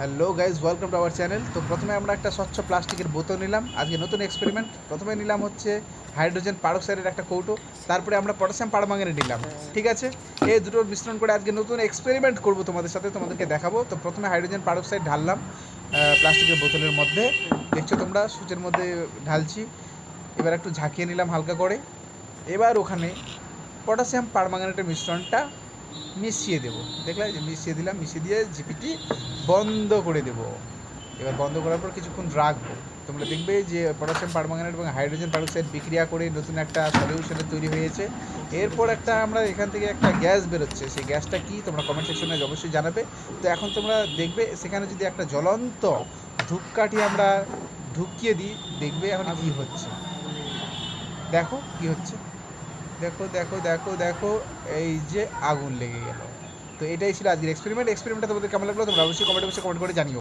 Hello guys, welcome to our channel. তো প্রথমে আমরা একটা স্বচ্ছ প্লাস্টিকের বোতল নিলাম। আজকে নতুন এক্সপেরিমেন্ট। প্রথমে নিলাম হচ্ছে হাইড্রোজেন পারক্সাইডের একটা কৌটো, তারপরে আমরা পটাশিয়াম পারম্যাঙ্গানেট নিলাম। ঠিক আছে, এই দুটোর মিশ্রণ করে আজকে নতুন এক্সপেরিমেন্ট করব তোমাদের সাথে, তোমাদেরকে দেখাবো। তো প্রথমে হাইড্রোজেন পারক্সাইড ঢাললাম প্লাস্টিকের বোতলের মধ্যে, দেখছো তোমরা সুচের মধ্যে ঢালছি। এবার একটু ঝাঁকিয়ে নিলাম হালকা করে। এবার ওখানে পটাশিয়াম পারম্যাঙ্গানেটের মিশ্রণটা মিশিয়ে দেবো। দেখলে যে মিশিয়ে দিলাম, মিশিয়ে দিয়ে জিপিটি বন্ধ করে দেবো। এবার বন্ধ করার পর কিছুক্ষণ রাখবো। তোমরা দেখবে যে পটাশিয়াম পারম্যাঙ্গানেট এবং হাইড্রোজেন পারক্সাইড বিক্রিয়া করে নতুন একটা সলিউশনে তৈরি হয়েছে। এরপর একটা আমরা এখান থেকে একটা গ্যাস বেরোচ্ছে, সেই গ্যাসটা কি তোমরা কমেন্ট সেকশনে অবশ্যই জানাবে। তো এখন তোমরা দেখবে সেখানে যদি একটা জ্বলন্ত ধূপকাঠি আমরা ঢুকিয়ে দিই, দেখবে এখন কি হচ্ছে। দেখো কি হচ্ছে, দেখো দেখো দেখো দেখো, এই যে আগুন লেগে গেল। তো এটাই ছিল আজকের এক্সপেরিমেন্টটা তোমাদের কেমন লাগলো তোমরা অবশ্যই কমেন্ট করে জানিও।